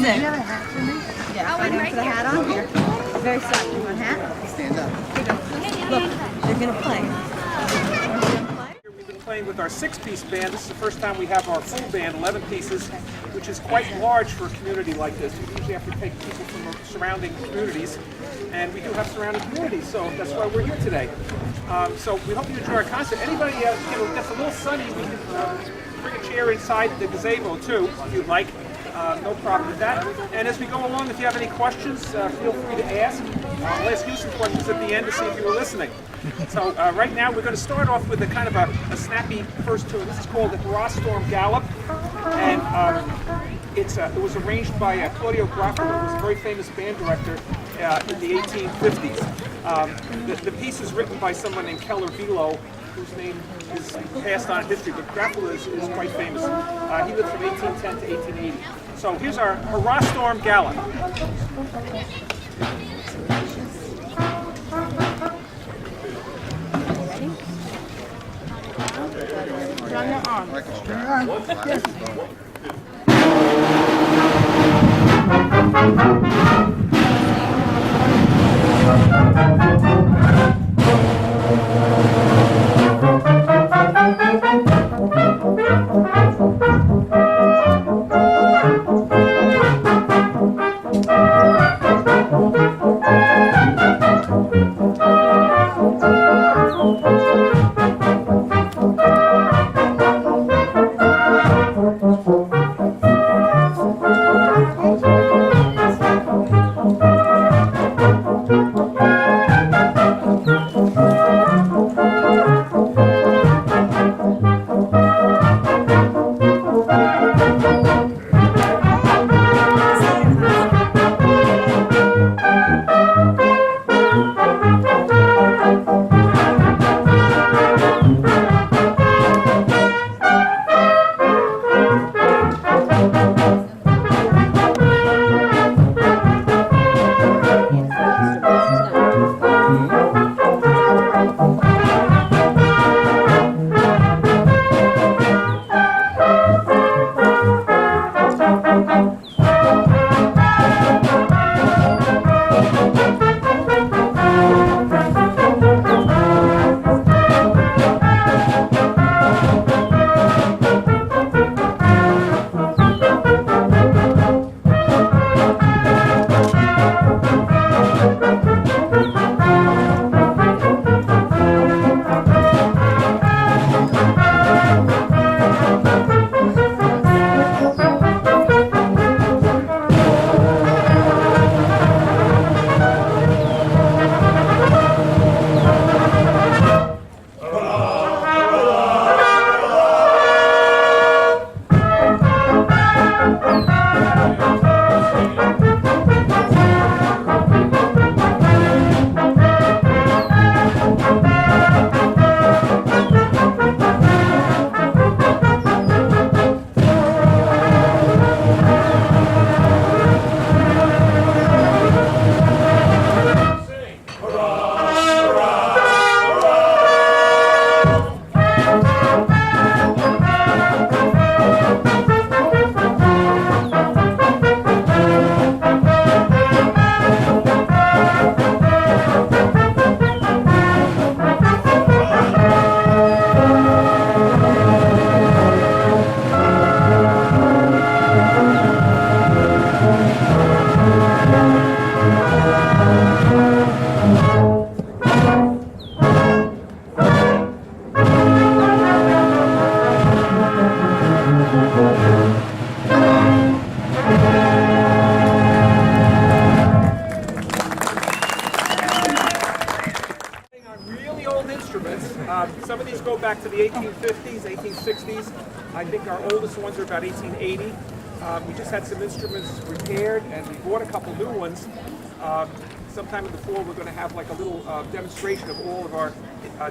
music. Do you have a hat for me? Yeah, I didn't put a hat on here. Very sorry. You want a hat? Stand up. Look, they're gonna play. We've been playing with our 6-piece band. This is the first time we have our full band, 11 pieces, which is quite large for a community like this. We usually have to take people from the surrounding communities, and we do have surrounding communities, so that's why we're here today. So we hope you enjoy our concert. Anybody, gets a little sunny, we can bring a chair inside the gazebo too, if you'd like. No problem with that. And as we go along, if you have any questions, feel free to ask. I'll ask you some questions at the end to see if you were listening. So right now we're going to start off with a kind of a snappy first tune. This is called the Hurrah Storm Gallop, and it was arranged by Claudio Graffalo, who was a very famous band director in the 1850s. The piece is written by someone named Keller Velo, whose name is passed on in history, but Graffalo is quite famous. He lived from 1810 to 1880. So here's our Hurrah Storm Gallop. Put on your arm. Some of these go back to the 1850s, 1860s. I think our oldest ones are about 1880. We just had some instruments repaired, and we bought a couple new ones. Sometime in the fall, we're going to have like a little demonstration of all of our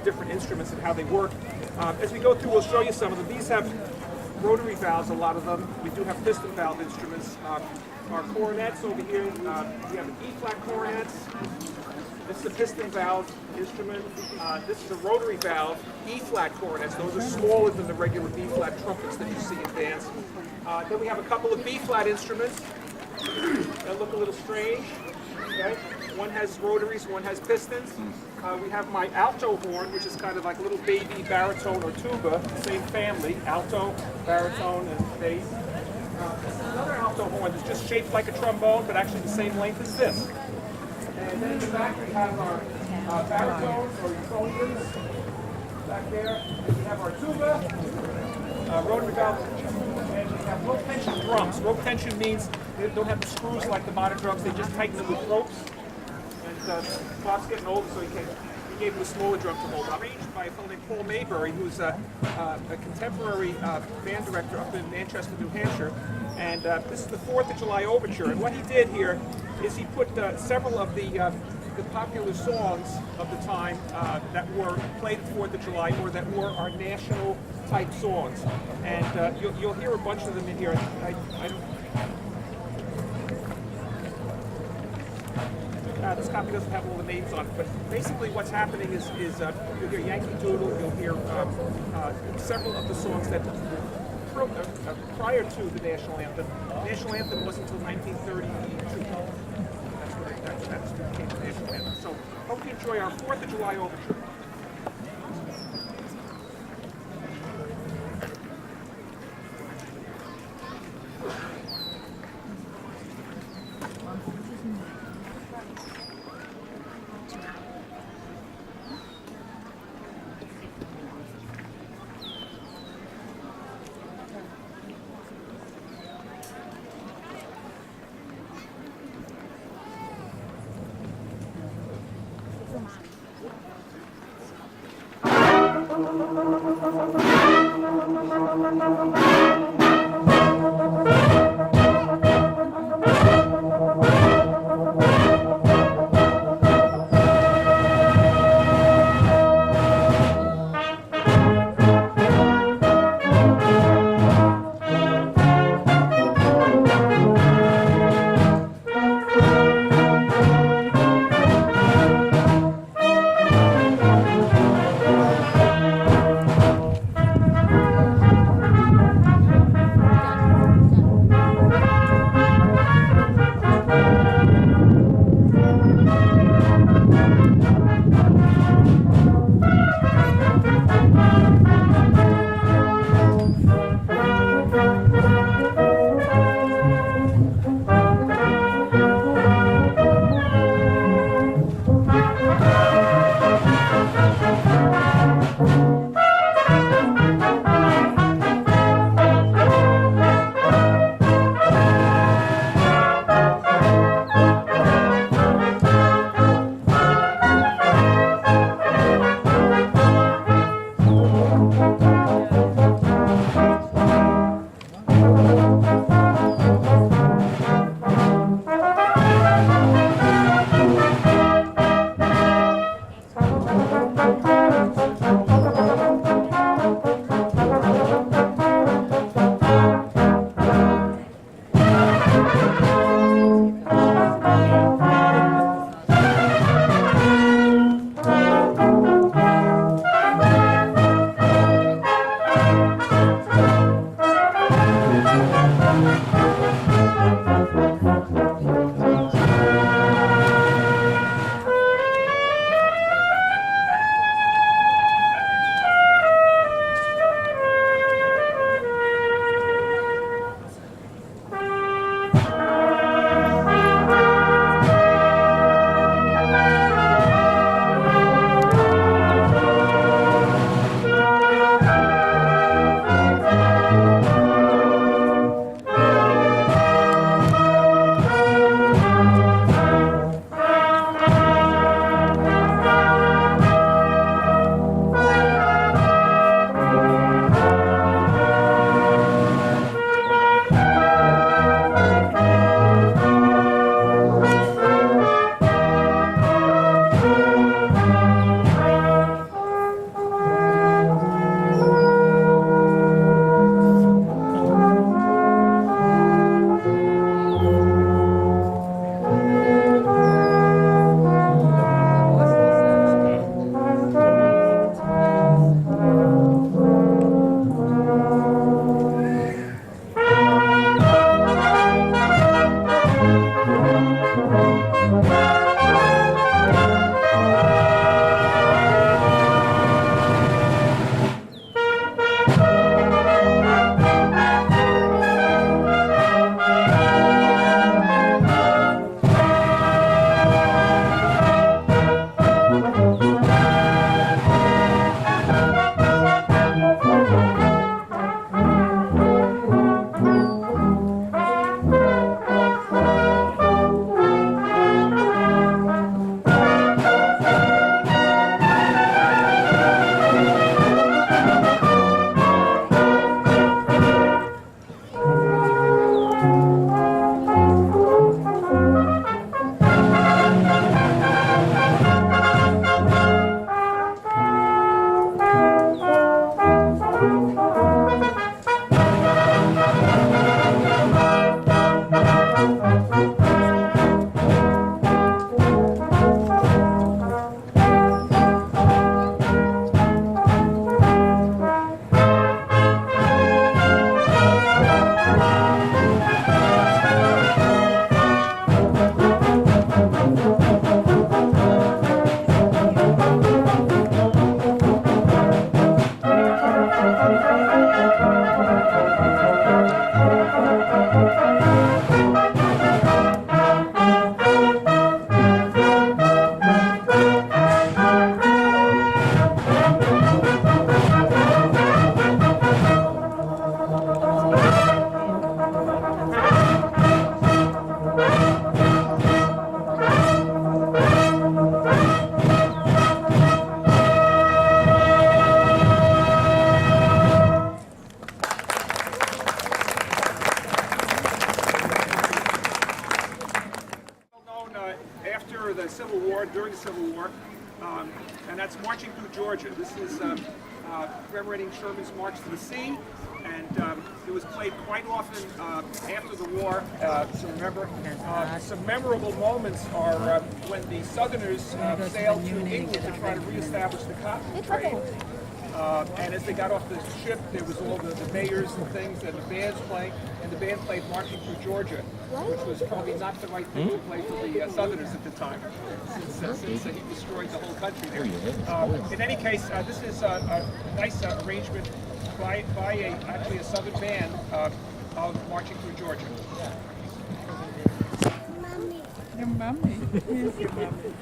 different instruments and how they work. As we go through, we'll show you some of them. These have rotary valves, a lot of them. We do have piston valve instruments. Our cornets over here, we have an E-flat cornets. This is a piston valve instrument. This is a rotary valve, E-flat cornets. Those are smaller than the regular B-flat trumpets that you see in bands. Then we have a couple of B-flat instruments. that look a little strange. Okay? One has rotaries, one has pistons. We have my alto horn, which is kind of like a little baby baritone or tuba, same family, alto, baritone, and bass. Another alto horn that's just shaped like a trombone, but actually the same length as this. And then in the back we have our baritones or euphoniums back there. And we have our tuba, rotary valve, and we have low tension drums. Low tension means they don't have the screws like the modern drums, they just tighten them with ropes. And Bob's getting older, so he gave him a smaller drum to hold. Arranged by a fellow named Paul Maybury, who's a contemporary band director up in Manchester, New Hampshire. And this is the 4th of July Overture. And what he did here is he put several of the popular songs of the time that were played at 4th of July or that were our national type songs. And you'll hear a bunch of them in here. This copy doesn't have all the names on it, but basically what's happening is you'll hear Yankee Doodle, you'll hear several of the songs that prior to the national anthem. The national anthem wasn't until 1932. That's when it became the national anthem. So hope you enjoy our 4th of July overture. after the Civil War, during the Civil War, and that's Marching Through Georgia. This is commemorating Sherman's March to the Sea, and it was played quite often after the war. So remember, some memorable moments are when the Southerners sailed to England to try to reestablish the cotton trade. And as they got off the ship, there was all the mayors and things, and the bands playing, and the band played Marching Through Georgia, which was probably not the right thing to play for the Southerners at the time, since he destroyed the whole country there. In any case, this is a nice arrangement by actually a Southern band of Marching Through Georgia. Mommy. Your mommy. Here's your mommy.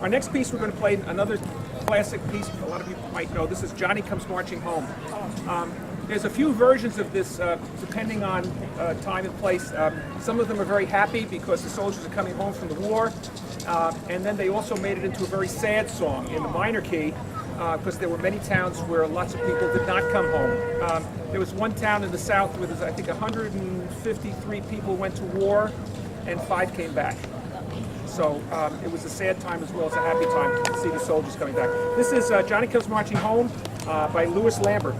Our next piece, we're going to play another classic piece a lot of people might know. This is Johnny Comes Marching Home. There's a few versions of this depending on time and place. Some of them are very happy because the soldiers are coming home from the war. And then they also made it into a very sad song in the minor key because there were many towns where lots of people did not come home. There was one town in the south where I think 153 people went to war and 5 came back. So it was a sad time as well as a happy time to see the soldiers coming back. This is Johnny Comes Marching Home by Louis Lambert.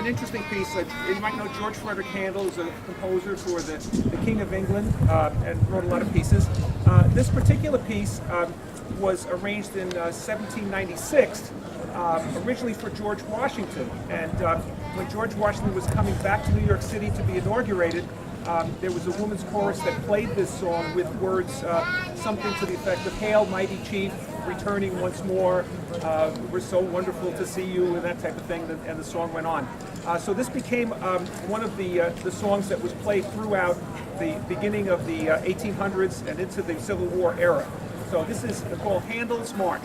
an interesting piece. You might know George Frederick Handel is a composer for the King of England and wrote a lot of pieces. This particular piece was arranged in 1796, originally for George Washington. And when George Washington was coming back to New York City to be inaugurated, there was a woman's chorus that played this song with words something to the effect of "Hail, mighty chief, returning once more, we're so wonderful to see you," and that type of thing, and the song went on. So this became one of the songs that was played throughout the beginning of the 1800s and into the Civil War era. So this is called Handel's March.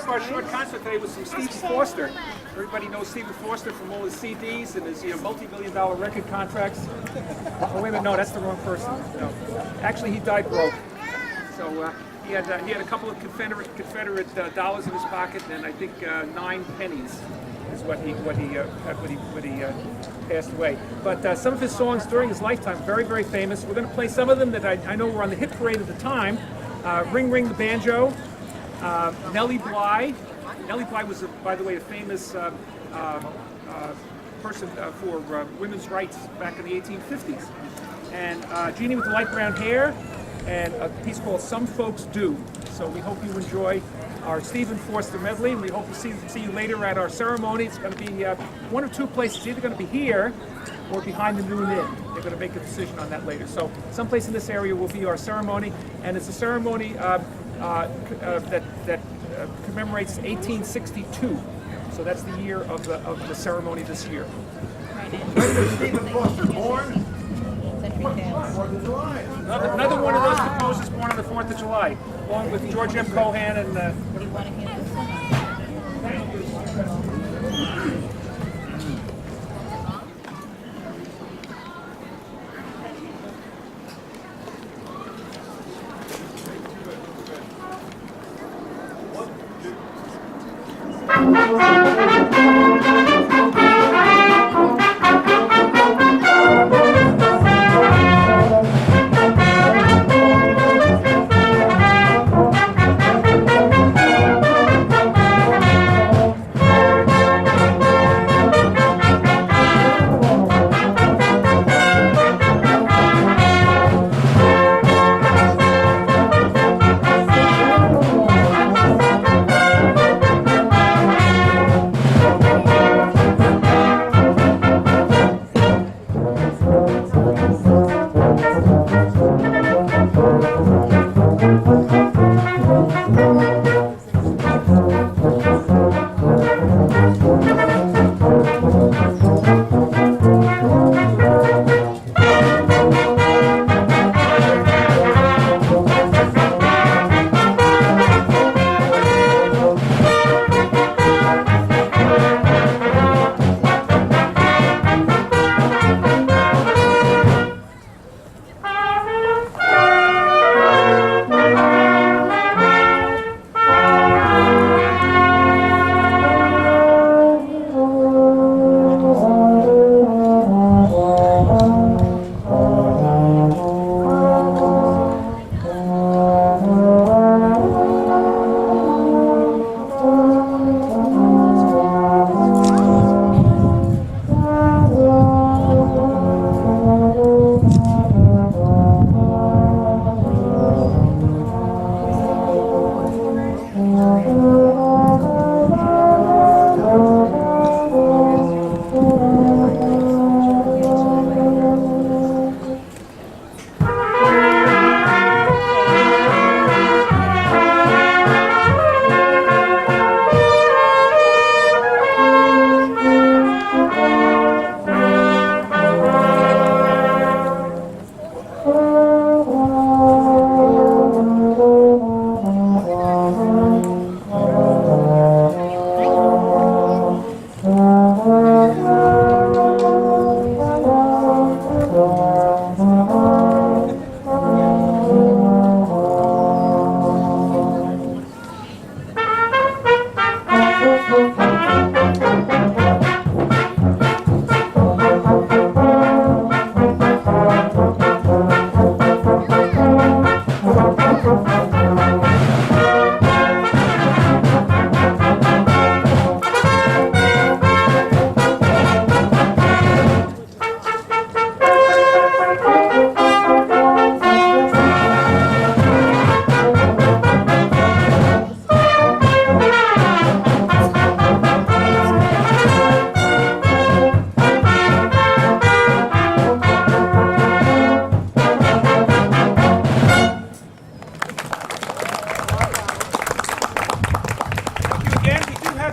Our short concert today with some Stephen Foster. Everybody knows Stephen Foster from all his CDs and his multi-million-dollar record contracts. Oh, wait a minute, no, that's the wrong person. No, actually, he died broke. So he had a couple of Confederate dollars in his pocket, and I think 9 pennies is what he passed away. But some of his songs during his lifetime, very, very famous. We're going to play some of them that I know were on the hit parade at the time. Ring Ring the Banjo. Nellie Bly. Nellie Bly was, by the way, a famous person for women's rights back in the 1850s. And Jeannie with the Light Brown Hair, and a piece called Some Folks Do. So we hope you enjoy our Stephen Foster medley, and we hope to see you later at our ceremony. It's going to be one of two places. It's either going to be here or behind the Noon Inn. They're going to make a decision on that later. So someplace in this area will be our ceremony, and it's a ceremony that commemorates 1862. So that's the year of the ceremony this year. When was Stephen Foster born? Another one of those composers born on the 4th of July, along with George M. Cohan and. Do you want to hear this one?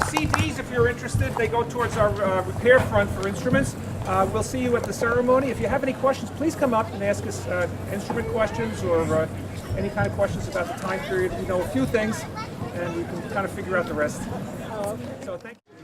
CDs, if you're interested, they go towards our repair fund for instruments. We'll see you at the ceremony. If you have any questions, please come up and ask us instrument questions or any kind of questions about the time period. We know a few things, and we can kind of figure out the rest. So thank you.